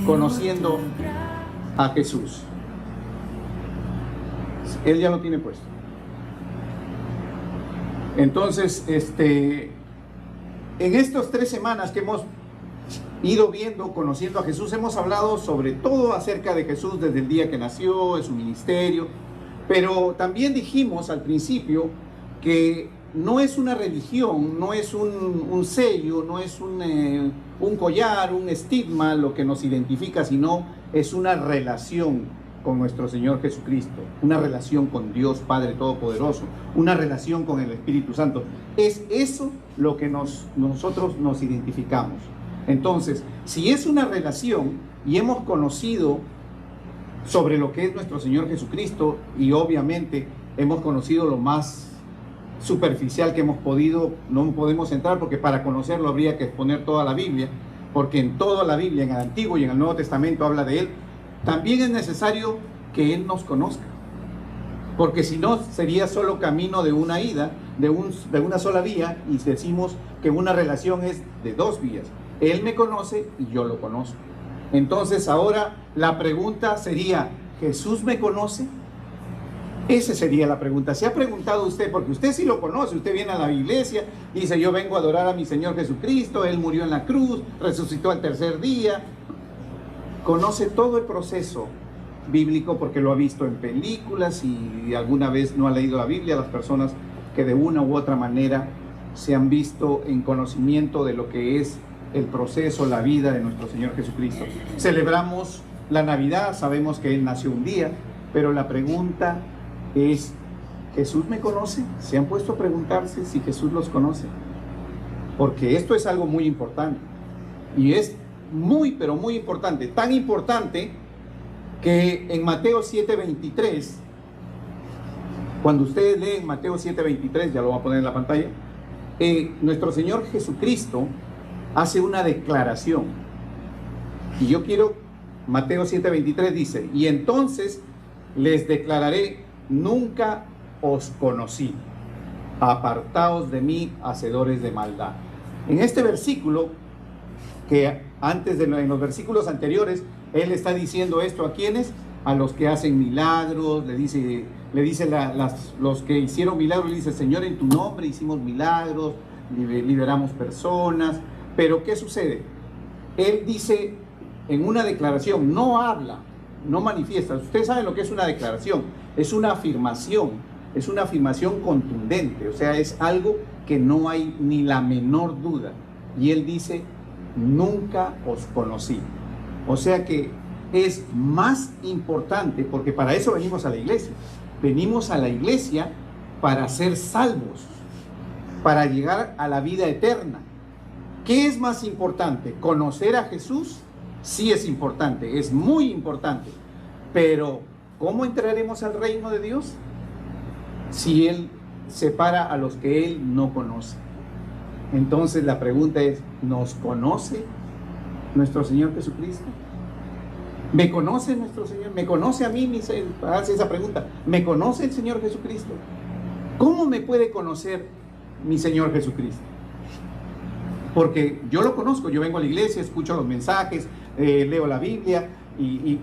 conociendo a Jesús. Él ya lo tiene puesto. Entonces, en estas 3 semanas que hemos ido viendo, conociendo a Jesús, hemos hablado sobre todo acerca de Jesús desde el día que nació, de su ministerio, pero también dijimos al principio que no es una religión, no es un sello, no es un collar, un estigma lo que nos identifica, sino es una relación con nuestro Señor Jesucristo, una relación con Dios Padre Todopoderoso, una relación con el Espíritu Santo. Es eso lo que nosotros nos identificamos. Entonces, si es una relación y hemos conocido sobre lo que es nuestro Señor Jesucristo, y obviamente hemos conocido lo más superficial que hemos podido, no podemos entrar porque para conocerlo habría que exponer toda la Biblia, porque en toda la Biblia, en el Antiguo y en el Nuevo Testamento habla de Él. También es necesario que Él nos conozca, porque si no sería solo camino de una ida, de una sola vía, y decimos que una relación es de 2 vías. Él me conoce y yo lo conozco. Entonces ahora la pregunta sería, ¿Jesús me conoce? Esa sería la pregunta. ¿Se ha preguntado usted? Porque usted sí lo conoce, usted viene a la iglesia, dice yo vengo a adorar a mi Señor Jesucristo, Él murió en la cruz, resucitó al 3er día. Conoce todo el proceso bíblico porque lo ha visto en películas y alguna vez no ha leído la Biblia. Las personas que de una u otra manera se han visto en conocimiento de lo que es el proceso, la vida de nuestro Señor Jesucristo. Celebramos la Navidad, sabemos que Él nació un día, pero la pregunta es, ¿Jesús me conoce? ¿Se han puesto a preguntarse si Jesús los conoce? Porque esto es algo muy importante y es muy, pero muy importante, tan importante que en Mateo 7:23, cuando ustedes leen Mateo 7:23, ya lo voy a poner en la pantalla, nuestro Señor Jesucristo hace una declaración, y yo quiero, Mateo 7:23 dice, y entonces les declararé, nunca os conocí, apartaos de mí, hacedores de maldad. En este versículo, que antes en los versículos anteriores, Él está diciendo esto a quienes, a los que hacen milagros, le dice los que hicieron milagros, le dice, Señor, en tu nombre hicimos milagros, liberamos personas. Pero ¿qué sucede? Él dice en una declaración, no habla, no manifiesta. Ustedes saben lo que es una declaración, es una afirmación contundente, o sea, es algo que no hay ni la menor duda. Y Él dice, nunca os conocí. O sea que es más importante, porque para eso venimos a la iglesia. Venimos a la iglesia para ser salvos, para llegar a la vida eterna. ¿Qué es más importante? ¿Conocer a Jesús? Sí es importante, es muy importante. Pero, ¿cómo entraremos al reino de Dios? Si Él separa a los que Él no conoce. Entonces la pregunta es, ¿nos conoce nuestro Señor Jesucristo? ¿Me conoce nuestro Señor? ¿Me conoce a mí? Hace esa pregunta. ¿Me conoce el Señor Jesucristo? ¿Cómo me puede conocer mi Señor Jesucristo? Porque yo lo conozco, yo vengo a la iglesia, escucho los mensajes, leo la Biblia y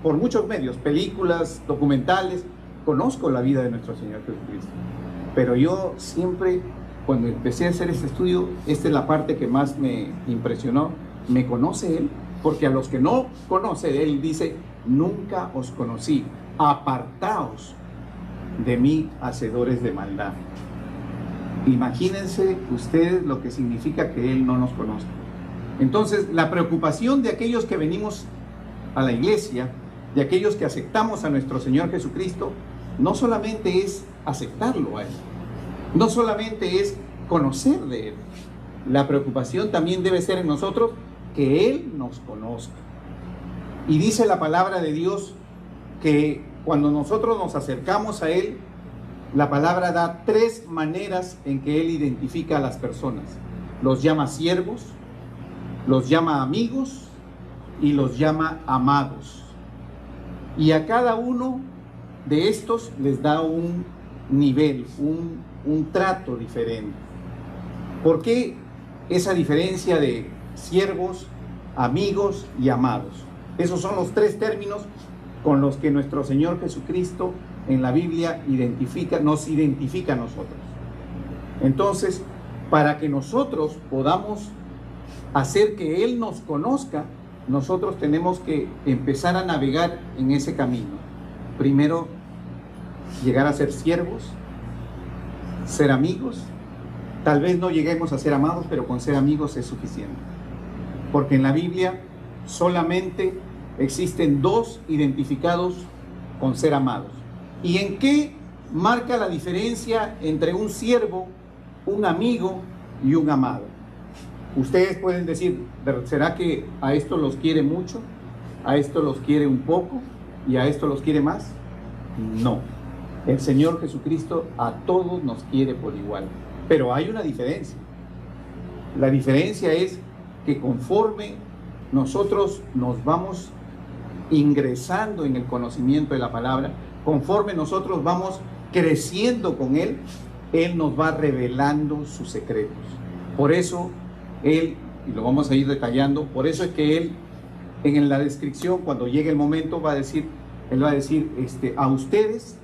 por muchos medios, películas, documentales, conozco la vida de nuestro Señor Jesucristo. Pero yo siempre, cuando empecé a hacer este estudio, esta es la parte que más me impresionó. ¿Me conoce Él? Porque a los que no conoce, Él dice, nunca os conocí, apartaos de mí, hacedores de maldad. Imagínense ustedes lo que significa que Él no nos conozca. Entonces, la preocupación de aquellos que venimos a la iglesia, de aquellos que aceptamos a nuestro Señor Jesucristo, no solamente es aceptarlo a Él, no solamente es conocer de Él. La preocupación también debe ser en nosotros que Él nos conozca. Y dice la palabra de Dios que cuando nosotros nos acercamos a Él, la palabra da 3 maneras en que Él identifica a las personas. Los llama siervos, los llama amigos y los llama amados. Y a cada uno de estos les da un nivel, un trato diferente. ¿Por qué esa diferencia de siervos, amigos y amados. Esos son los tres términos con los que nuestro Señor Jesucristo en la Biblia nos identifica a nosotros. Entonces, para que nosotros podamos hacer que Él nos conozca, nosotros tenemos que empezar a navegar en ese camino. Primero, llegar a ser siervos, ser amigos. Tal vez no lleguemos a ser amados, pero con ser amigos es suficiente. Porque en la Biblia solamente existen dos identificados con ser amados. ¿Y en qué marca la diferencia entre un siervo, un amigo y un amado? Ustedes pueden decir, ¿será que a estos los quiere mucho? ¿A estos los quiere un poco? ¿Y a estos los quiere más? No. El Señor Jesucristo a todos nos quiere por igual. Pero hay una diferencia. La diferencia es que conforme nosotros nos vamos ingresando en el conocimiento de la palabra, conforme nosotros vamos creciendo con Él, Él nos va revelando sus secretos. Por eso Él, y lo vamos a ir detallando, por eso es que Él, en la descripción, cuando llegue el momento, Él va a decir, a ustedes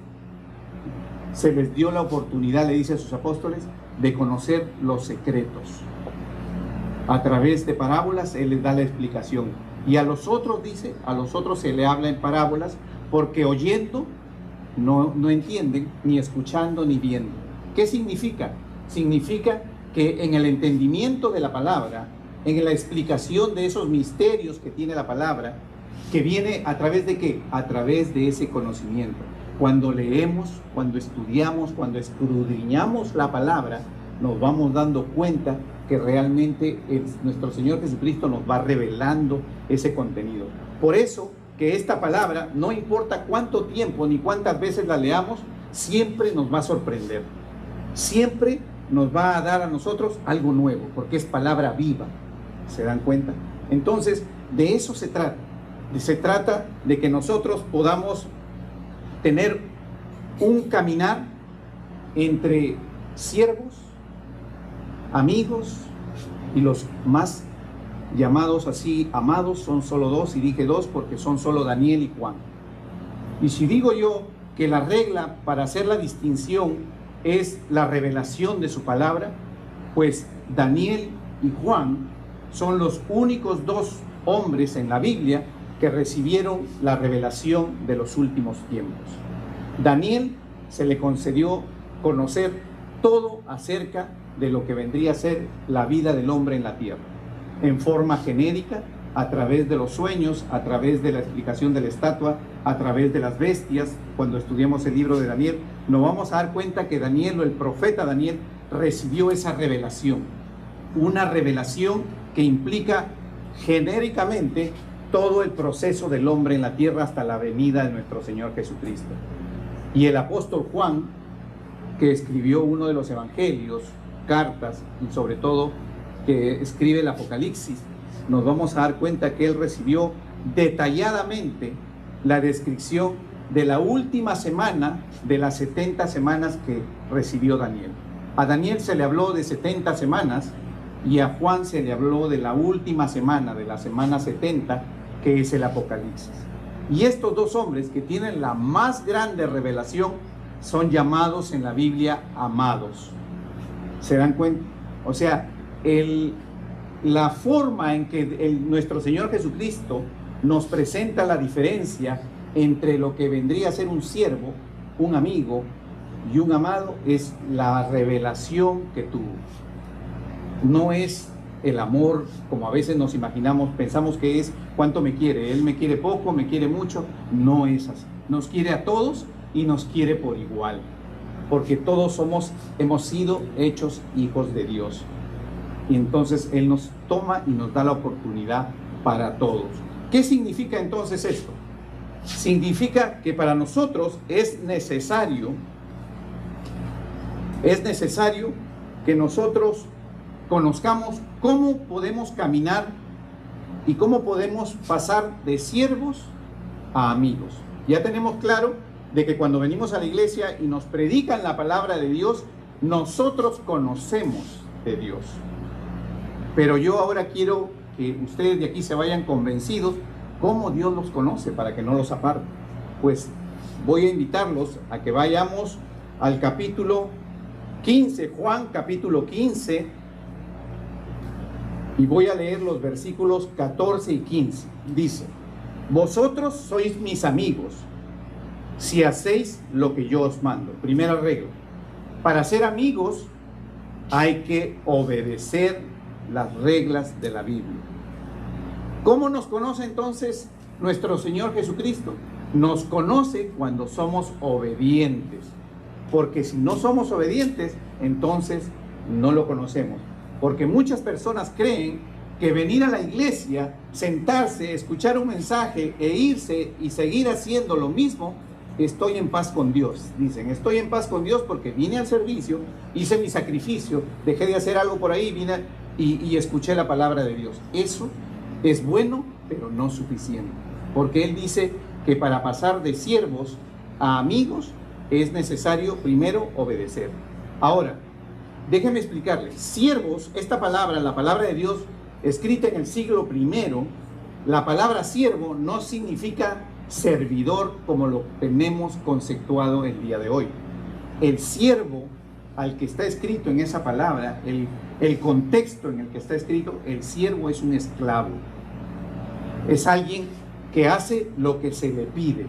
se les dio la oportunidad, le dice a sus apóstoles, de conocer los secretos. A través de parábolas, Él les da la explicación. Y a los otros, dice, a los otros se le habla en parábolas, porque oyendo no entienden, ni escuchando ni viendo. ¿Qué significa? Significa que en el entendimiento de la palabra, en la explicación de esos misterios que tiene la palabra, que viene a través de ¿qué? A través de ese conocimiento. Cuando leemos, cuando estudiamos, cuando escudriñamos la palabra, nos vamos dando cuenta que realmente nuestro Señor Jesucristo nos va revelando ese contenido. Por eso que esta palabra, no importa cuánto tiempo ni cuántas veces la leamos, siempre nos va a sorprender. Siempre nos va a dar a nosotros algo nuevo, porque es palabra viva. ¿Se dan cuenta? Entonces, de eso se trata. Se trata de que nosotros podamos tener un caminar entre siervos, amigos, y los más llamados así amados son solo dos, y dije dos porque son solo Daniel y Juan. Y si digo yo que la regla para hacer la distinción es la revelación de su palabra, pues Daniel y Juan son los únicos dos hombres en la Biblia que recibieron la revelación de los últimos tiempos. Daniel se le concedió conocer todo acerca de lo que vendría a ser la vida del hombre en la tierra, en forma genérica, a través de los sueños, a través de la explicación de la estatua, a través de las bestias. Cuando estudiamos el libro de Daniel, nos vamos a dar cuenta que Daniel, o el profeta Daniel, recibió esa revelación, una revelación que implica genéricamente todo el proceso del hombre en la tierra hasta la venida de nuestro Señor Jesucristo. Y el apóstol Juan, que escribió uno de los evangelios, cartas, y sobre todo que escribe el Apocalipsis, nos vamos a dar cuenta que él recibió detalladamente la descripción de la última semana de las 70 semanas que recibió Daniel. A Daniel se le habló de 70 semanas y a Juan se le habló de la última semana, de la semana 70, que es el Apocalipsis. Y estos dos hombres que tienen la más grande revelación son llamados en la Biblia amados. ¿Se dan cuenta? O sea, la forma en que nuestro Señor Jesucristo nos presenta la diferencia entre lo que vendría a ser un siervo, un amigo y un amado es la revelación que tuvo. No es el amor como a veces nos imaginamos, pensamos que es cuánto me quiere, él me quiere poco, me quiere mucho. No es así. Nos quiere a todos y nos quiere por igual, porque todos hemos sido hechos hijos de Dios. Y entonces Él nos toma y nos da la oportunidad para todos. ¿Qué significa entonces esto? Significa que para nosotros es necesario que nosotros conozcamos cómo podemos caminar y cómo podemos pasar de siervos a amigos. Ya tenemos claro de que cuando venimos a la iglesia y nos predican la palabra de Dios, nosotros conocemos de Dios. Pero yo ahora quiero que ustedes de aquí se vayan convencidos cómo Dios los conoce para que no los aparte. Pues voy a invitarlos a que vayamos al capítulo 15, Juan capítulo 15, y voy a leer los versículos 14 y 15. Dice: vosotros sois mis amigos si hacéis lo que yo os mando. Primera regla: para ser amigos hay que obedecer las reglas de la Biblia. ¿Cómo nos conoce entonces nuestro Señor Jesucristo? Nos conoce cuando somos obedientes, porque si no somos obedientes, entonces no lo conocemos. Porque muchas personas creen que venir a la iglesia, sentarse, escuchar un mensaje e irse y seguir haciendo lo mismo, estoy en paz con Dios. Dicen, estoy en paz con Dios porque vine al servicio, hice mi sacrificio, dejé de hacer algo por ahí, vine y escuché la palabra de Dios. Eso es bueno, pero no suficiente. Porque Él dice que para pasar de siervos a amigos es necesario primero obedecer. Ahora, déjenme explicarles. Siervos, esta palabra, la palabra de Dios, escrita en el siglo I, la palabra siervo no significa servidor como lo tenemos conceptuado el día de hoy. El siervo al que está escrito en esa palabra, el contexto en el que está escrito, el siervo es un esclavo. Es alguien que hace lo que se le pide,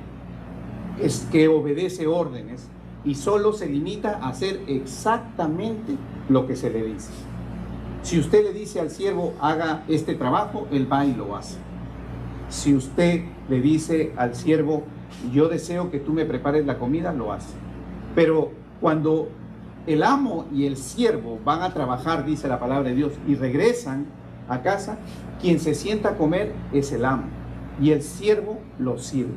es que obedece órdenes y solo se limita a hacer exactamente lo que se le dice. Si usted le dice al siervo, haga este trabajo, él va y lo hace. Si usted le dice al siervo, yo deseo que tú me prepares la comida, lo hace. Pero cuando el amo y el siervo van a trabajar, dice la palabra de Dios, y regresan a casa, quien se sienta a comer es el amo, y el siervo lo sirve.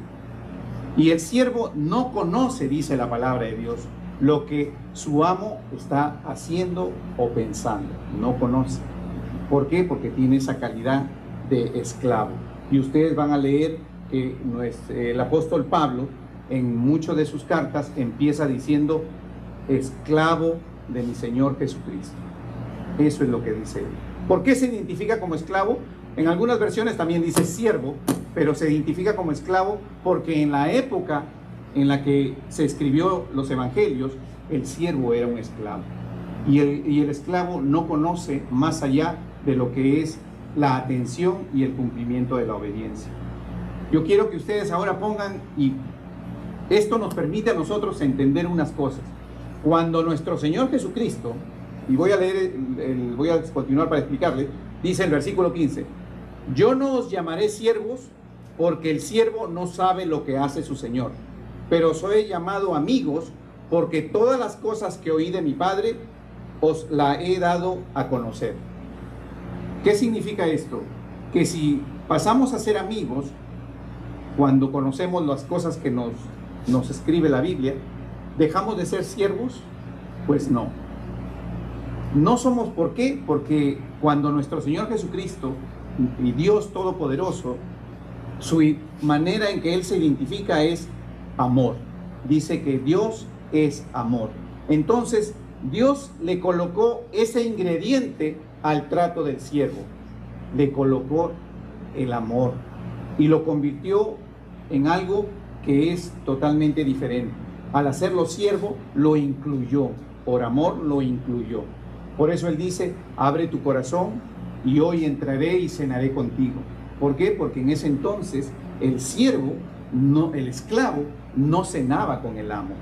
Y el siervo no conoce, dice la palabra de Dios, lo que su amo está haciendo o pensando. No conoce. ¿Por qué? Porque tiene esa calidad de esclavo. Y ustedes van a leer que el apóstol Pablo, en muchas de sus cartas, empieza diciendo, esclavo de mi Señor Jesucristo. Eso es lo que dice él. ¿Por qué se identifica como esclavo? En algunas versiones también dice siervo, pero se identifica como esclavo porque en la época en la que se escribió los evangelios, el siervo era un esclavo. Y el esclavo no conoce más allá de lo que es la atención y el cumplimiento de la obediencia. Yo quiero que ustedes ahora pongan, y esto nos permite a nosotros entender unas cosas. Cuando nuestro Señor Jesucristo, y voy a leer, voy a continuar para explicarle, dice el versículo 15, yo no os llamaré siervos porque el siervo no sabe lo que hace su Señor, pero os he llamado amigos porque todas las cosas que oí de mi Padre os la he dado a conocer. ¿Qué significa esto? Que si pasamos a ser amigos, cuando conocemos las cosas que nos escribe la Biblia, ¿dejamos de ser siervos? Pues no. No somos, ¿por qué? Porque cuando nuestro Señor Jesucristo y Dios Todopoderoso, su manera en que Él se identifica es amor. Dice que Dios es amor. Entonces, Dios le colocó ese ingrediente al trato del siervo. Le colocó el amor y lo convirtió en algo que es totalmente diferente. Al hacerlo siervo, lo incluyó. Por amor, lo incluyó. Por eso Él dice, abre tu corazón y hoy entraré y cenaré contigo. ¿Por qué? Porque en ese entonces el siervo, el esclavo, no cenaba con el amo.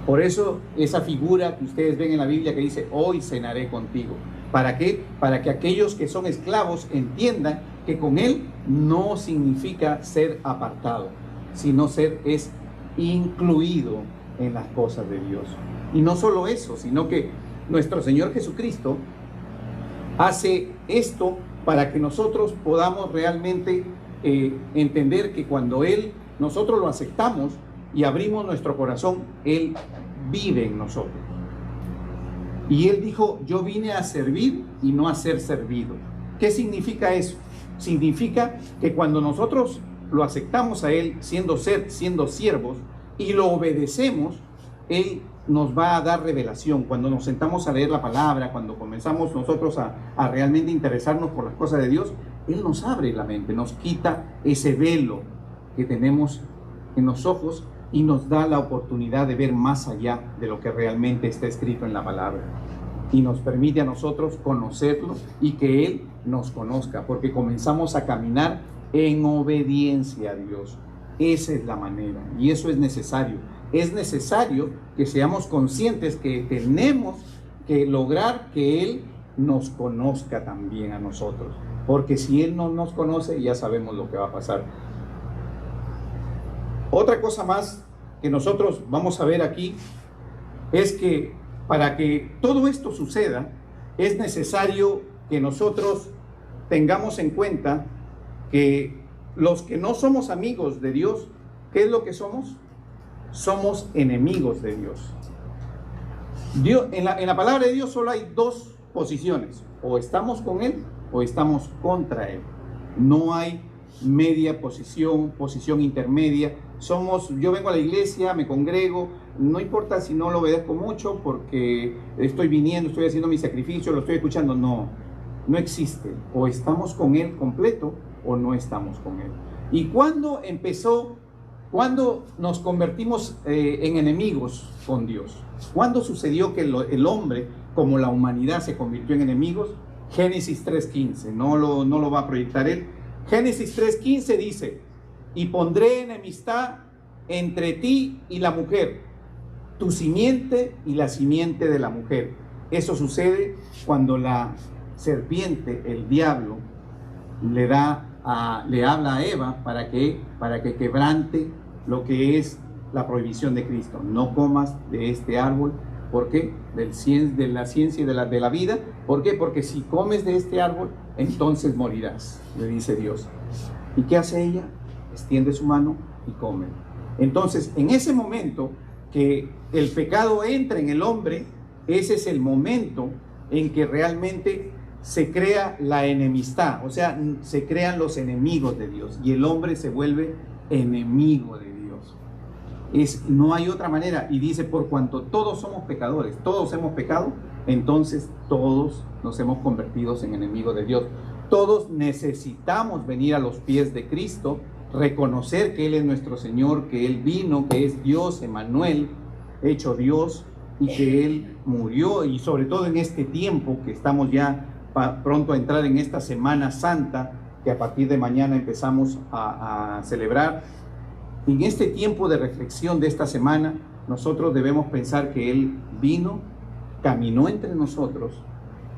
Por eso esa figura que ustedes ven en la Biblia que dice, hoy cenaré contigo. ¿Para qué? Para que aquellos que son esclavos entiendan que con Él no significa ser apartado, sino es incluido en las cosas de Dios. Y no solo eso, sino que nuestro Señor Jesucristo hace esto para que nosotros podamos realmente entender que cuando nosotros lo aceptamos y abrimos nuestro corazón, Él vive en nosotros. Y Él dijo, yo vine a servir y no a ser servido. ¿Qué significa eso? Significa que cuando nosotros lo aceptamos a Él siendo siervos y lo obedecemos, Él nos va a dar revelación. Cuando nos sentamos a leer la palabra, cuando comenzamos nosotros a realmente interesarnos por las cosas de Dios, Él nos abre la mente, nos quita ese velo que tenemos en los ojos y nos da la oportunidad de ver más allá de lo que realmente está escrito en la palabra. Y nos permite a nosotros conocerlo y que Él nos conozca, porque comenzamos a caminar en obediencia a Dios. Esa es la manera, y eso es necesario. Es necesario que seamos conscientes que tenemos que lograr que Él nos conozca también a nosotros, porque si Él no nos conoce, ya sabemos lo que va a pasar. Otra cosa más que nosotros vamos a ver aquí es que para que todo esto suceda, es necesario que nosotros tengamos en cuenta que los que no somos amigos de Dios, ¿qué es lo que somos? Somos enemigos de Dios. En la palabra de Dios solo hay dos posiciones: o estamos con Él o estamos contra Él. No hay media posición, posición intermedia. Yo vengo a la iglesia, me congrego, no importa si no lo obedezco mucho porque estoy viniendo, estoy haciendo mi sacrificio, lo estoy escuchando. No existe. O estamos con Él completo o no estamos con Él. ¿Y cuándo nos convertimos en enemigos con Dios? ¿Cuándo sucedió que el hombre, como la humanidad, se convirtió en enemigos? Génesis 3:15, no lo va a proyectar él. Génesis 3:15 dice: y pondré enemistad entre ti y la mujer, tu simiente y la simiente de la mujer. Eso sucede cuando la serpiente, el diablo, le habla a Eva para que quebrante lo que es la prohibición de Cristo. No comas de este árbol. ¿Por qué? De la ciencia y de la vida. ¿Por qué? Porque si comes de este árbol, entonces morirás, le dice Dios. ¿Y qué hace ella? Extiende su mano y come. Entonces, en ese momento que el pecado entra en el hombre, ese es el momento en que realmente se crea la enemistad, o sea, se crean los enemigos de Dios y el hombre se vuelve enemigo de Dios. No hay otra manera. Y dice: por cuanto todos somos pecadores, todos hemos pecado, entonces todos nos hemos convertido en enemigos de Dios. Todos necesitamos venir a los pies de Cristo, reconocer que Él es nuestro Señor, que Él vino, que es Dios, Emmanuel, hecho Dios, y que Él murió. Y sobre todo en este tiempo que estamos ya pronto a entrar en esta Semana Santa, que a partir de mañana empezamos a celebrar. En este tiempo de reflexión de esta semana, nosotros debemos pensar que Él vino, caminó entre nosotros.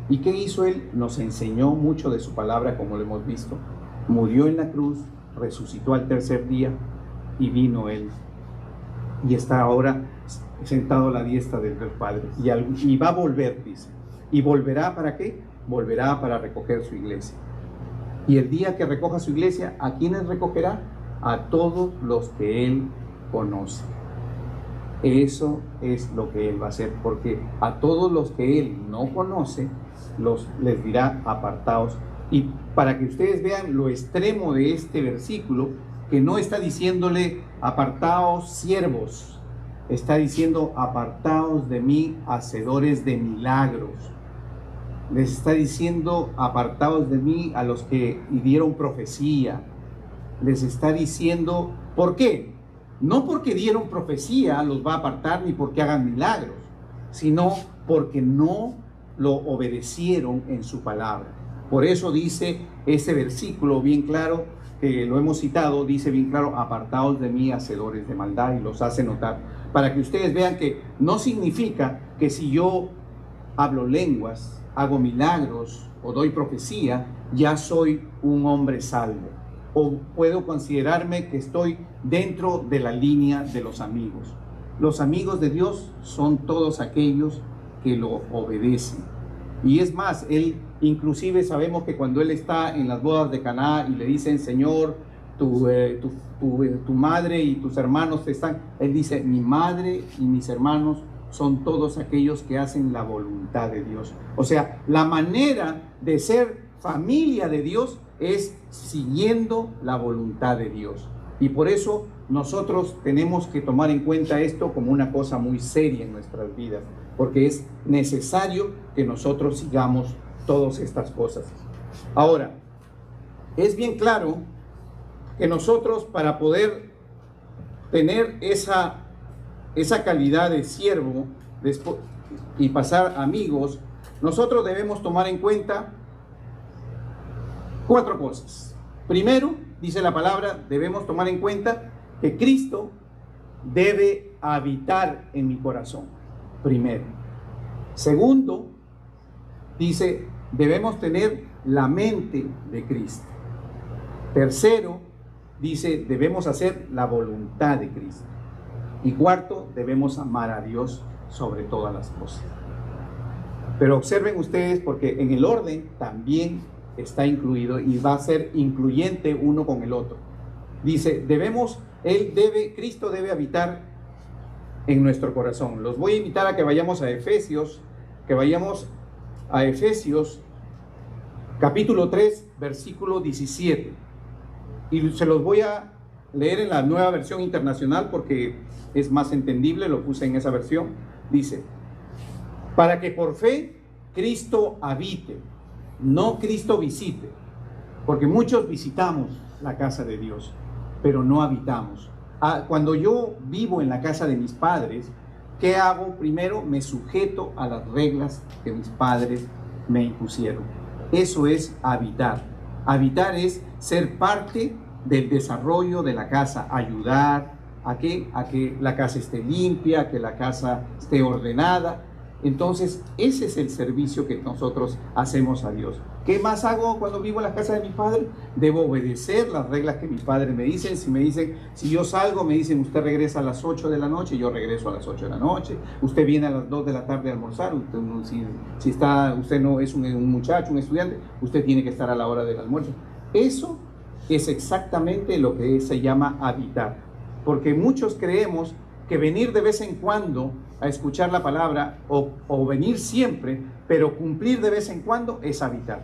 ¿Y qué hizo Él? Nos enseñó mucho de su palabra, como lo hemos visto. Murió en la cruz, resucitó al tercer día y vino Él. Y está ahora sentado a la diestra del Padre. Y va a volver, dice. ¿Y volverá para qué? Volverá para recoger su iglesia. Y el día que recoja su iglesia, ¿a quiénes recogerá? A todos los que Él conoce. Eso es lo que Él va a hacer, porque a todos los que Él no conoce, les dirá: apartaos. Y para que ustedes vean lo extremo de este versículo, que no está diciéndole: apartaos siervos, está diciendo: apartaos de mí, hacedores de milagros. Les está diciendo: apartaos de mí a los que dieron profecía. Les está diciendo, ¿por qué? No porque dieron profecía los va a apartar, ni porque hagan milagros, sino porque no lo obedecieron en su palabra. Por eso dice ese versículo bien claro, que lo hemos citado, dice bien claro: apartaos de mí, hacedores de maldad, y los hace notar, para que ustedes vean que no significa que si yo hablo lenguas, hago milagros o doy profecía, ya soy un hombre salvo, o puedo considerarme que estoy dentro de la línea de los amigos. Los amigos de Dios son todos aquellos que lo obedecen. Y es más, Él inclusive sabemos que cuando Él está en las bodas de Caná y le dicen: Señor, tu madre y tus hermanos están, Él dice: mi madre y mis hermanos son todos aquellos que hacen la voluntad de Dios. O sea, la manera de ser familia de Dios es siguiendo la voluntad de Dios. Y por eso nosotros tenemos que tomar en cuenta esto como una cosa muy seria en nuestras vidas, porque es necesario que nosotros sigamos todas estas cosas. Ahora, es bien claro que nosotros, para poder tener esa calidad de siervo y pasar amigos, nosotros debemos tomar en cuenta 4 cosas. Primero, dice la palabra, debemos tomar en cuenta que Cristo debe habitar en mi corazón. Primero. Segundo, dice, debemos tener la mente de Cristo. Tercero, dice, debemos hacer la voluntad de Cristo. Y cuarto, debemos amar a Dios sobre todas las cosas. Pero observen ustedes, porque en el orden también está incluido y va a ser incluyente uno con el otro. Dice, Cristo debe habitar en nuestro corazón. Los voy a invitar a que vayamos a Efesios, capítulo 3, versículo 17. Y se los voy a leer en la Nueva Versión Internacional porque es más entendible, lo puse en esa versión. Dice, para que por fe Cristo habite, no Cristo visite, porque muchos visitamos la casa de Dios, pero no habitamos. Cuando yo vivo en la casa de mis padres, ¿qué hago? Primero me sujeto a las reglas que mis padres me impusieron. Eso es habitar. Habitar es ser parte del desarrollo de la casa, ayudar a que la casa esté limpia, a que la casa esté ordenada. Entonces, ese es el servicio que nosotros hacemos a Dios. ¿Qué más hago cuando vivo en la casa de mi padre? Debo obedecer las reglas que mis padres me dicen. Si yo salgo, me dicen, usted regresa a las 8 de la noche, yo regreso a las 8 de la noche. Usted viene a las 2 de la tarde a almorzar. Usted no es un muchacho, un estudiante, usted tiene que estar a la hora del almuerzo. Eso es exactamente lo que se llama habitar. Porque muchos creemos que venir de vez en cuando a escuchar la palabra o venir siempre, pero cumplir de vez en cuando es habitar.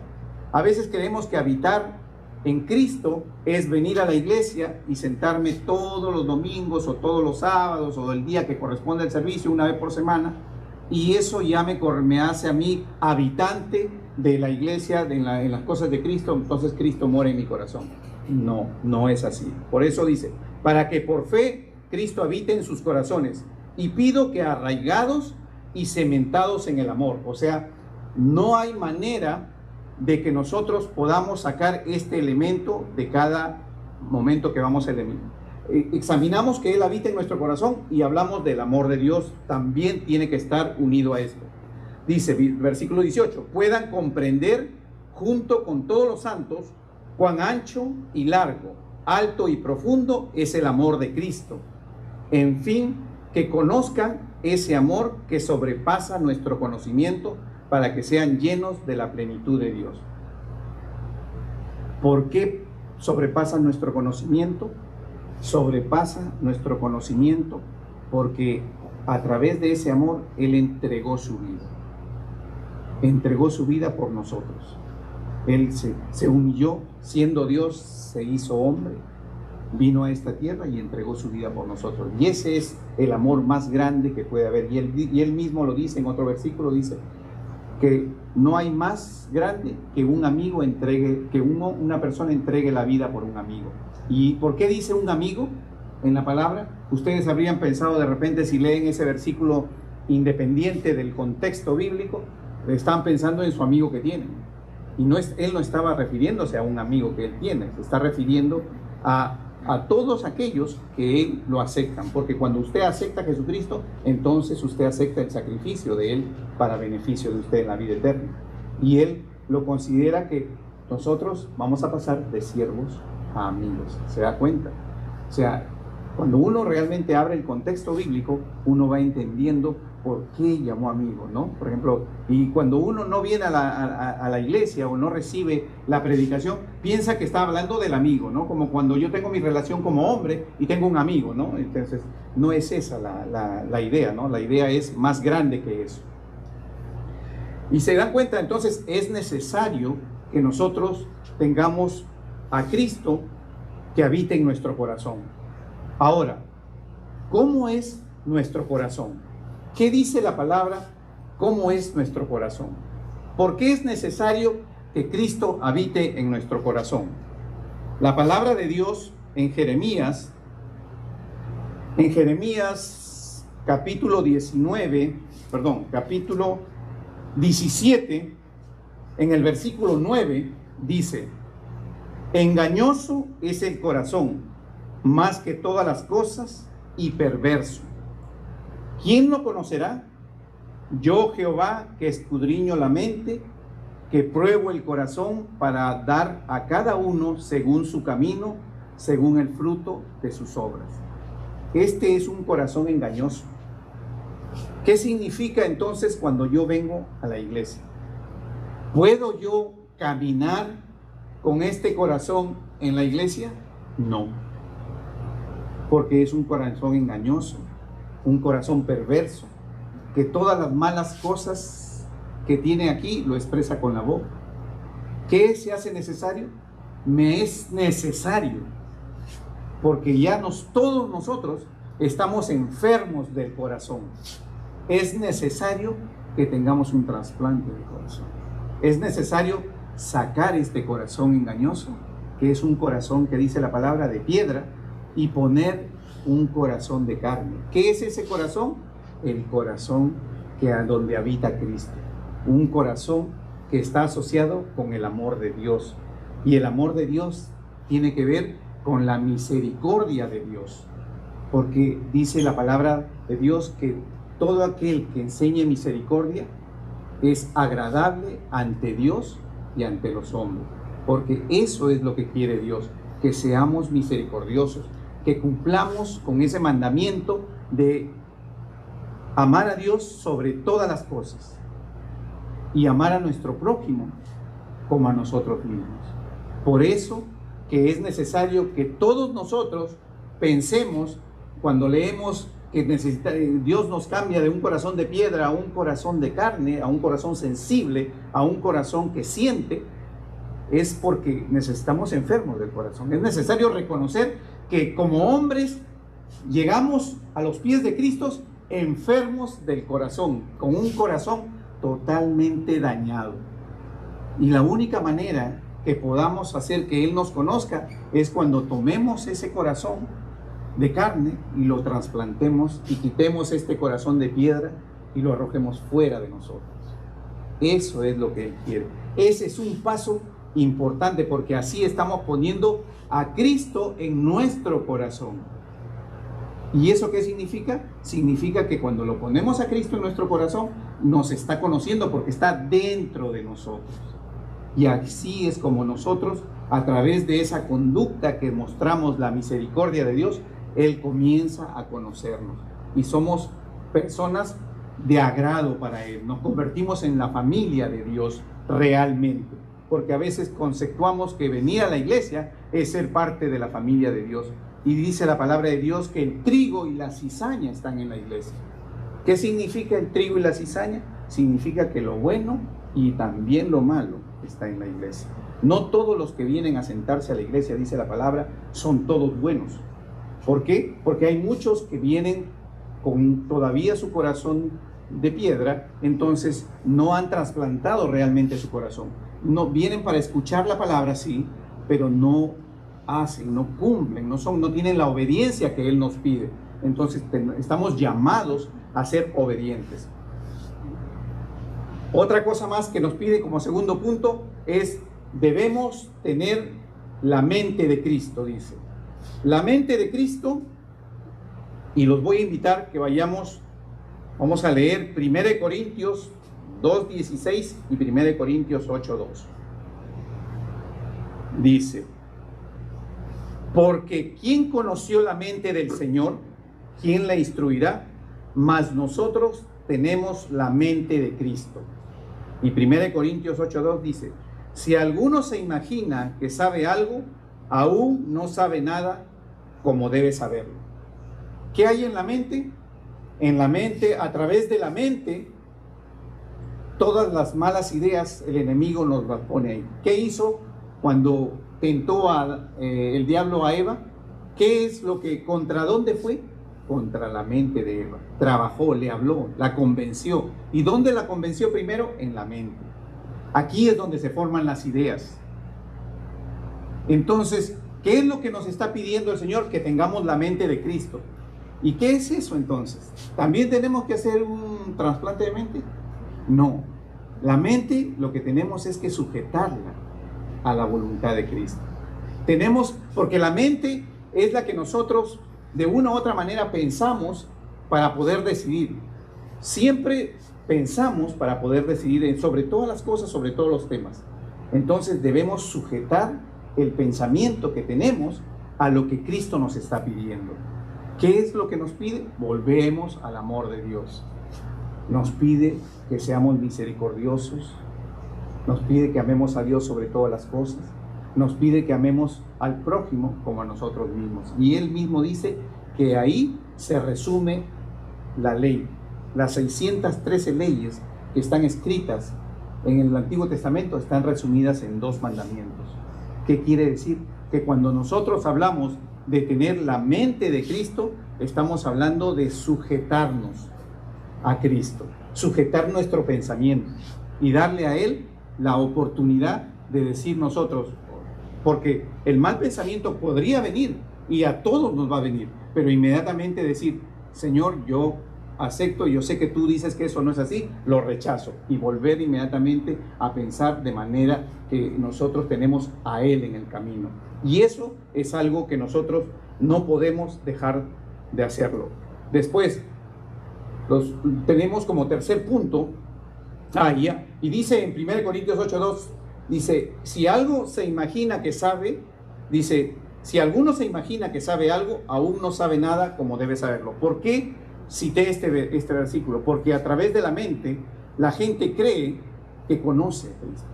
A veces creemos que habitar en Cristo es venir a la iglesia y sentarme todos los domingos o todos los sábados o el día que corresponde al servicio, una vez por semana, y eso ya me hace a mí habitante de la iglesia, en las cosas de Cristo. Entonces Cristo mora en mi corazón. No es así. Por eso dice, para que por fe Cristo habite en sus corazones, y pido que arraigados y cementados en el amor. O sea, no hay manera de que nosotros podamos sacar este elemento de cada momento que vamos a examinamos que Él habita en nuestro corazón y hablamos del amor de Dios, también tiene que estar unido a esto. Dice, versículo 18, puedan comprender junto con todos los santos cuán ancho y largo, alto y profundo es el amor de Cristo. En fin, que conozcan ese amor que sobrepasa nuestro conocimiento, para que sean llenos de la plenitud de Dios. ¿Por qué sobrepasa nuestro conocimiento? Sobrepasa nuestro conocimiento porque a través de ese amor Él entregó su vida. Entregó su vida por nosotros. Él se humilló, siendo Dios, se hizo hombre, vino a esta tierra y entregó su vida por nosotros. Y ese es el amor más grande que puede haber. Y él mismo lo dice en otro versículo, dice que no hay más grande que un amigo una persona entregue la vida por un amigo. ¿Y por qué dice un amigo en la palabra? Ustedes habrían pensado de repente, si leen ese versículo independiente del contexto bíblico, están pensando en su amigo que tienen. Y él no estaba refiriéndose a un amigo que él tiene, se está refiriendo a todos aquellos que Él lo aceptan, porque cuando usted acepta a Jesucristo, entonces usted acepta el sacrificio de Él para beneficio de usted en la vida eterna. Y Él lo considera que nosotros vamos a pasar de siervos a amigos. ¿Se da cuenta? O sea, cuando uno realmente abre el contexto bíblico, uno va entendiendo por qué llamó amigo, ¿no? Por ejemplo, y cuando uno no viene a la iglesia o no recibe la predicación, piensa que está hablando del amigo, ¿no? Como cuando yo tengo mi relación como hombre y tengo un amigo, ¿no? Entonces, no es esa la idea, ¿no? La idea es más grande que eso. Y se dan cuenta, entonces, es necesario que nosotros tengamos a Cristo que habite en nuestro corazón. Ahora, ¿cómo es nuestro corazón? ¿Qué dice la palabra? ¿Cómo es nuestro corazón? ¿Por qué es necesario que Cristo habite en nuestro corazón? La palabra de Dios en Jeremías capítulo 17, en el versículo 9, dice: engañoso es el corazón, más que todas las cosas, y perverso. ¿Quién lo conocerá? Yo, Jehová, que escudriño la mente, que pruebo el corazón para dar a cada uno según su camino, según el fruto de sus obras. Este es un corazón engañoso. ¿Qué significa entonces cuando yo vengo a la iglesia? ¿Puedo yo caminar con este corazón en la iglesia? No, porque es un corazón engañoso, un corazón perverso, que todas las malas cosas que tiene aquí lo expresa con la boca. ¿Qué se hace necesario? Me es necesario, porque ya todos nosotros estamos enfermos del corazón. Es necesario que tengamos un trasplante de corazón. Es necesario sacar este corazón engañoso, que es un corazón que dice la palabra de piedra, y poner un corazón de carne. ¿Qué es ese corazón? El corazón donde habita Cristo. Un corazón que está asociado con el amor de Dios. Y el amor de Dios tiene que ver con la misericordia de Dios. Porque dice la palabra de Dios que todo aquel que enseñe misericordia es agradable ante Dios y ante los hombres. Porque eso es lo que quiere Dios, que seamos misericordiosos, que cumplamos con ese mandamiento de amar a Dios sobre todas las cosas y amar a nuestro prójimo como a nosotros mismos. Por eso que es necesario que todos nosotros pensemos, cuando leemos que Dios nos cambia de un corazón de piedra a un corazón de carne, a un corazón sensible, a un corazón que siente, es porque estamos enfermos del corazón. Es necesario reconocer que como hombres llegamos a los pies de Cristo enfermos del corazón, con un corazón totalmente dañado. Y la única manera que podamos hacer que Él nos conozca es cuando tomemos ese corazón de carne y lo trasplantemos y quitemos este corazón de piedra y lo arrojemos fuera de nosotros. Eso es lo que Él quiere. Ese es un paso importante, porque así estamos poniendo a Cristo en nuestro corazón. ¿Y eso qué significa? Significa que cuando lo ponemos a Cristo en nuestro corazón, nos está conociendo porque está dentro de nosotros. Y así es como nosotros, a través de esa conducta que mostramos la misericordia de Dios, Él comienza a conocernos. Y somos personas de agrado para Él. Nos convertimos en la familia de Dios realmente. Porque a veces conceptuamos que venir a la iglesia es ser parte de la familia de Dios. Y dice la palabra de Dios que el trigo y la cizaña están en la iglesia. ¿Qué significa el trigo y la cizaña? Significa que lo bueno y también lo malo está en la iglesia. No todos los que vienen a sentarse a la iglesia, dice la palabra, son todos buenos. ¿Por qué? Porque hay muchos que vienen con todavía su corazón de piedra, entonces no han trasplantado realmente su corazón. No vienen para escuchar la palabra, sí, pero no hacen, no cumplen, no tienen la obediencia que Él nos pide. Entonces estamos llamados a ser obedientes. Otra cosa más que nos pide como segundo punto es: debemos tener la mente de Cristo, dice. La mente de Cristo, y los voy a invitar que vamos a leer 1 Corintios 2:16 y 1 Corintios 8:2. Dice: porque ¿quién conoció la mente del Señor? ¿Quién la instruirá? Mas nosotros tenemos la mente de Cristo. Y 1 Corintios 8:2 dice: si alguno se imagina que sabe algo, aún no sabe nada como debe saberlo. ¿Qué hay en la mente? En la mente, a través de la mente, todas las malas ideas el enemigo nos las pone ahí. ¿Qué hizo cuando tentó el diablo a Eva? ¿Qué es lo que, contra dónde fue? Contra la mente de Eva. Trabajó, le habló, la convenció. ¿Y dónde la convenció primero? En la mente. Aquí es donde se forman las ideas. Entonces, ¿Qué es lo que nos está pidiendo el Señor? Que tengamos la mente de Cristo. ¿Y qué es eso entonces? ¿También tenemos que hacer un trasplante de mente? No. La mente lo que tenemos es que sujetarla a la voluntad de Cristo. Porque la mente es la que nosotros de una u otra manera pensamos para poder decidir. Siempre pensamos para poder decidir sobre todas las cosas, sobre todos los temas. Entonces debemos sujetar el pensamiento que tenemos a lo que Cristo nos está pidiendo. ¿Qué es lo que nos pide? Volvemos al amor de Dios. Nos pide que seamos misericordiosos, nos pide que amemos a Dios sobre todas las cosas, nos pide que amemos al prójimo como a nosotros mismos. Y Él mismo dice que ahí se resume la ley, las 613 leyes que están escritas en el Antiguo Testamento están resumidas en 2 mandamientos. ¿Qué quiere decir? Que cuando nosotros hablamos de tener la mente de Cristo, estamos hablando de sujetarnos a Cristo, sujetar nuestro pensamiento y darle a Él la oportunidad de decir nosotros, porque el mal pensamiento podría venir y a todos nos va a venir, pero inmediatamente decir, Señor, yo acepto, yo sé que tú dices que eso no es así, lo rechazo, y volver inmediatamente a pensar de manera que nosotros tenemos a Él en el camino. Y eso es algo que nosotros no podemos dejar de hacerlo. Después, tenemos como tercer punto, y dice en 1 Corintios 8:2, dice, si algo se imagina que sabe, dice, si alguno se imagina que sabe algo, aún no sabe nada como debe saberlo. ¿Por qué cité este versículo? Porque a través de la mente, la gente cree que conoce a Cristo.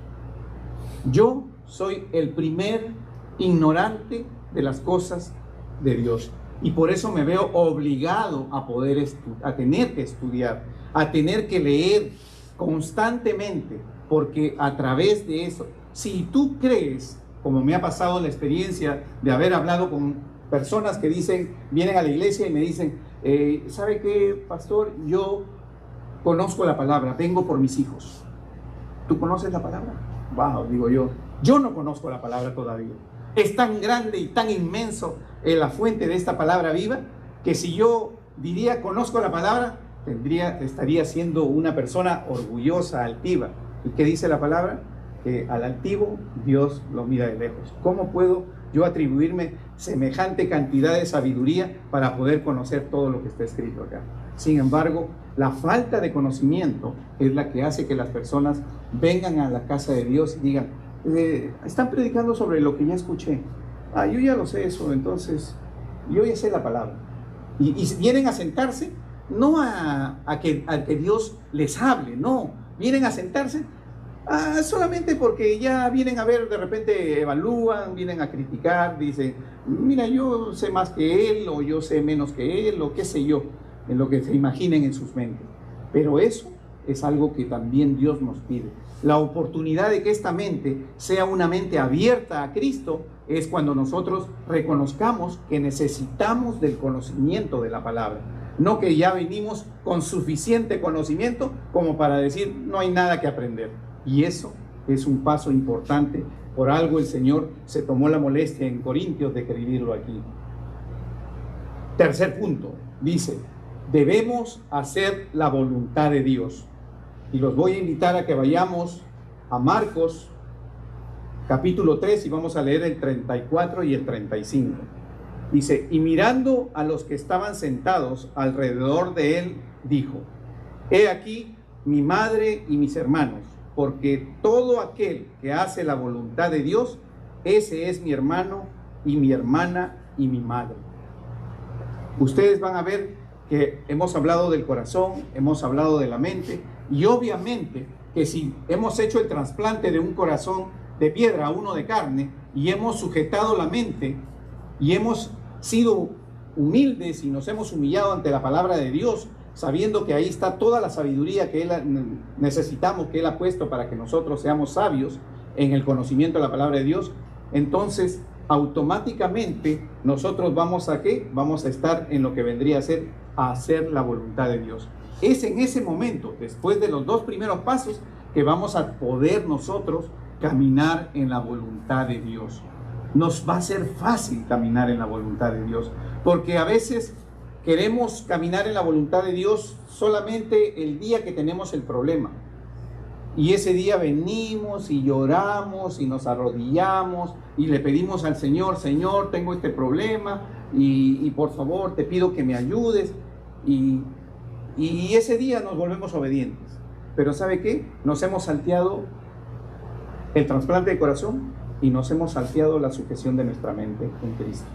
Yo soy el primer ignorante de las cosas de Dios. Y por eso me veo obligado a tener que estudiar, a tener que leer constantemente, porque a través de eso, si tú crees, como me ha pasado la experiencia de haber hablado con personas que vienen a la iglesia y me dicen, ¿sabe qué, pastor? Yo conozco la palabra, vengo por mis hijos. ¿Tú conoces la palabra? Wow, digo yo no conozco la palabra todavía. Es tan grande y tan inmenso la fuente de esta palabra viva, que si yo diría conozco la palabra, estaría siendo una persona orgullosa, altiva. ¿Y qué dice la palabra? Que al altivo Dios lo mira de lejos. ¿Cómo puedo yo atribuirme semejante cantidad de sabiduría para poder conocer todo lo que está escrito acá? Sin embargo, la falta de conocimiento es la que hace que las personas vengan a la casa de Dios y digan, están predicando sobre lo que ya escuché. Yo ya lo sé eso, entonces yo ya sé la palabra. Y vienen a sentarse, no a que Dios les hable, no, vienen a sentarse solamente porque ya vienen a ver, de repente evalúan, vienen a criticar, dicen, mira, yo sé más que él, o yo sé menos que él, o qué sé yo, en lo que se imaginen en sus mentes. Pero eso es algo que también Dios nos pide. La oportunidad de que esta mente sea una mente abierta a Cristo es cuando nosotros reconozcamos que necesitamos del conocimiento de la palabra. No que ya venimos con suficiente conocimiento como para decir no hay nada que aprender. Y eso es un paso importante. Por algo el Señor se tomó la molestia en Corintios de escribirlo aquí. Tercer punto, dice, debemos hacer la voluntad de Dios. Y los voy a invitar a que vayamos a Marcos capítulo 3 y vamos a leer el 34 y el 35. Dice, y mirando a los que estaban sentados alrededor de él, dijo, he aquí mi madre y mis hermanos, porque todo aquel que hace la voluntad de Dios, ese es mi hermano y mi hermana y mi madre. Ustedes van a ver que hemos hablado del corazón, hemos hablado de la mente, y obviamente que si hemos hecho el trasplante de un corazón de piedra a uno de carne, y hemos sujetado la mente, y hemos sido humildes y nos hemos humillado ante la palabra de Dios, sabiendo que ahí está toda la sabiduría que necesitamos, que Él ha puesto para que nosotros seamos sabios en el conocimiento de la palabra de Dios, entonces automáticamente nosotros vamos a ¿qué? Vamos a estar en lo que vendría a ser a hacer la voluntad de Dios. Es en ese momento, después de los 2 primeros pasos, que vamos a poder nosotros caminar en la voluntad de Dios. nos va a ser fácil caminar en la voluntad de Dios, porque a veces queremos caminar en la voluntad de Dios solamente el día que tenemos el problema. Y ese día venimos y lloramos y nos arrodillamos y le pedimos al Señor: Señor, tengo este problema y por favor te pido que me ayudes. Y ese día nos volvemos obedientes. Pero ¿sabe qué? Nos hemos salteado el trasplante de corazón y nos hemos salteado la sujeción de nuestra mente en Cristo.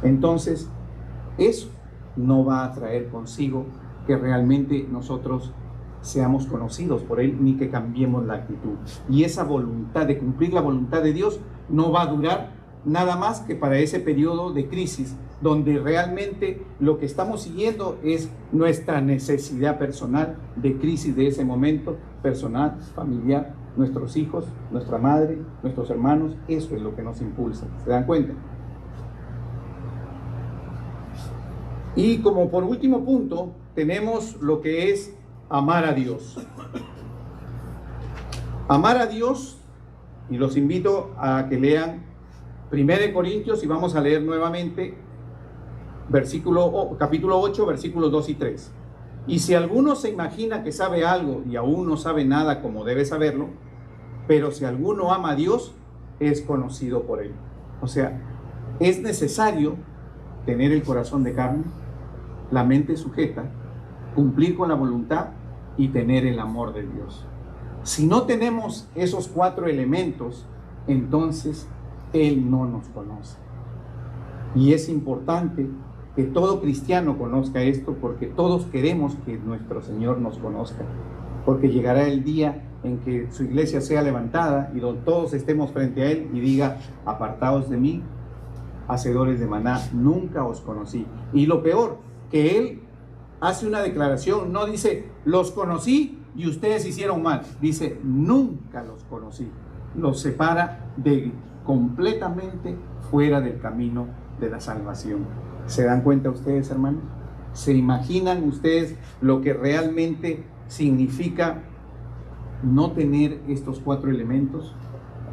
Entonces, eso no va a traer consigo que realmente nosotros seamos conocidos por Él, ni que cambiemos la actitud. Y esa voluntad de cumplir la voluntad de Dios no va a durar nada más que para ese periodo de crisis, donde realmente lo que estamos siguiendo es nuestra necesidad personal de crisis de ese momento, personal, familiar, nuestros hijos, nuestra madre, nuestros hermanos. Eso es lo que nos impulsa. ¿Se dan cuenta? Y como por último punto, tenemos lo que es amar a Dios. Amar a Dios, y los invito a que lean 1 Corintios, y vamos a leer nuevamente capítulo 8, versículos 2 y 3. Y si alguno se imagina que sabe algo y aún no sabe nada como debe saberlo, pero si alguno ama a Dios, es conocido por Él. O sea, es necesario tener el corazón de carne, la mente sujeta, cumplir con la voluntad y tener el amor de Dios. Si no tenemos esos 4 elementos, entonces Él no nos conoce. Y es importante que todo cristiano conozca esto, porque todos queremos que nuestro Señor nos conozca, porque llegará el día en que su iglesia sea levantada y donde todos estemos frente a Él y diga: apartaos de mí, hacedores de maná, nunca os conocí. Y lo peor, que Él hace una declaración, no dice: los conocí y ustedes hicieron mal, dice: nunca los conocí. Los separa de completamente fuera del camino de la salvación. ¿Se dan cuenta ustedes, hermanos? ¿Se imaginan ustedes lo que realmente significa no tener estos 4 elementos?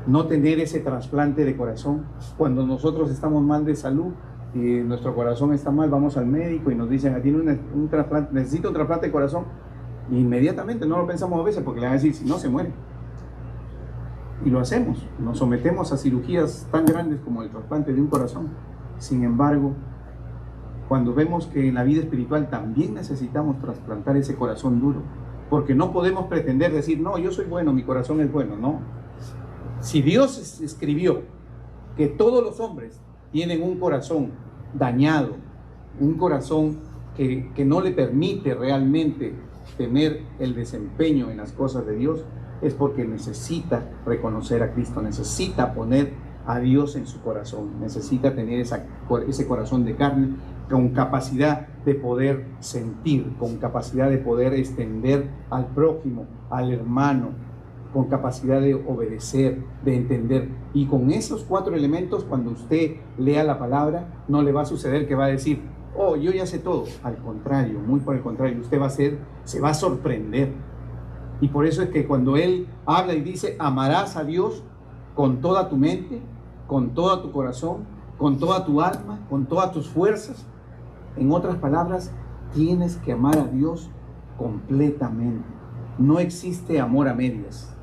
No tener ese trasplante de corazón. Cuando nosotros estamos mal de salud y nuestro corazón está mal, vamos al médico y nos dicen: tiene un trasplante, necesita un trasplante de corazón. Y inmediatamente, no lo pensamos a veces, porque le van a decir: si no, se muere. Y lo hacemos, nos sometemos a cirugías tan grandes como el trasplante de un corazón. Sin embargo, cuando vemos que en la vida espiritual también necesitamos trasplantar ese corazón duro, porque no podemos pretender decir: no, yo soy bueno, mi corazón es bueno. No. Si Dios escribió que todos los hombres tienen un corazón dañado, un corazón que no le permite realmente tener el desempeño en las cosas de Dios, es porque necesita reconocer a Cristo, necesita poner a Dios en su corazón, necesita tener ese corazón de carne, con capacidad de poder sentir, con capacidad de poder extender al prójimo, al hermano, con capacidad de obedecer, de entender. Y con esos 4 elementos, cuando usted lea la palabra, no le va a suceder que va a decir: oh, yo ya sé todo. Al contrario, muy por el contrario, usted se va a sorprender. Y por eso es que cuando Él habla y dice: amarás a Dios con toda tu mente, con todo tu corazón, con toda tu alma, con todas tus fuerzas. En otras palabras, tienes que amar a Dios completamente. No existe amor a medias.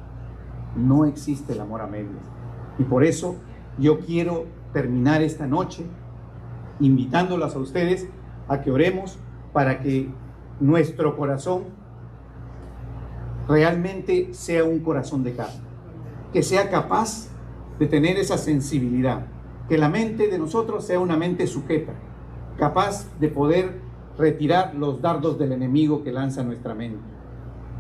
No existe el amor a medias. Y por eso yo quiero terminar esta noche invitándolas a ustedes a que oremos para que nuestro corazón realmente sea un corazón de carne, que sea capaz de tener esa sensibilidad, que la mente de nosotros sea una mente sujeta, capaz de poder retirar los dardos del enemigo que lanza nuestra mente,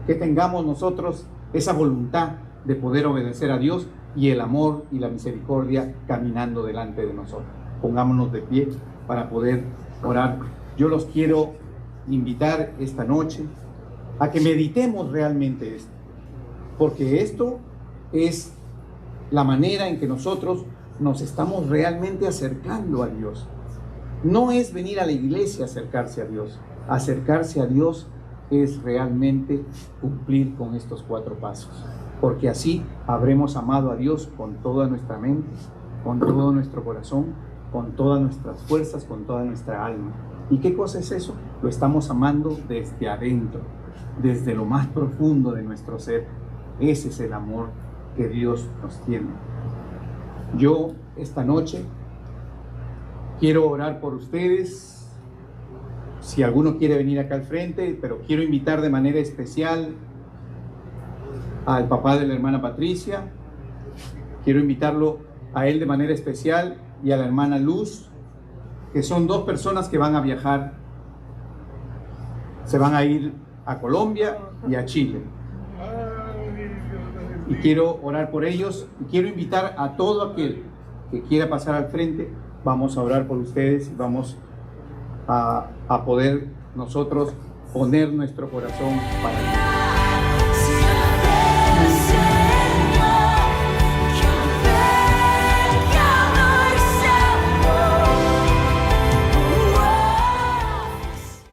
que tengamos nosotros esa voluntad de poder obedecer a Dios y el amor y la misericordia caminando delante de nosotros. Pongámonos de pie para poder orar. Yo los quiero invitar esta noche a que meditemos realmente esto, porque esto es la manera en que nosotros nos estamos realmente acercando a Dios. No es venir a la iglesia a acercarse a Dios. Acercarse a Dios es realmente cumplir con estos 4 pasos, porque así habremos amado a Dios con toda nuestra mente, con todo nuestro corazón, con todas nuestras fuerzas, con toda nuestra alma. ¿Y qué cosa es eso? Lo estamos amando desde adentro, desde lo más profundo de nuestro ser. Ese es el amor que Dios nos tiene. Yo esta noche quiero orar por ustedes. Si alguno quiere venir acá al frente, pero quiero invitar de manera especial al papá de la hermana Patricia. Quiero invitarlo a él de manera especial y a la hermana Luz, que son dos personas que van a viajar. Se van a ir a Colombia y a Chile. Y quiero orar por ellos y quiero invitar a todo aquel que quiera pasar al frente. Vamos a orar por ustedes y vamos a poder nosotros poner nuestro corazón para ellos.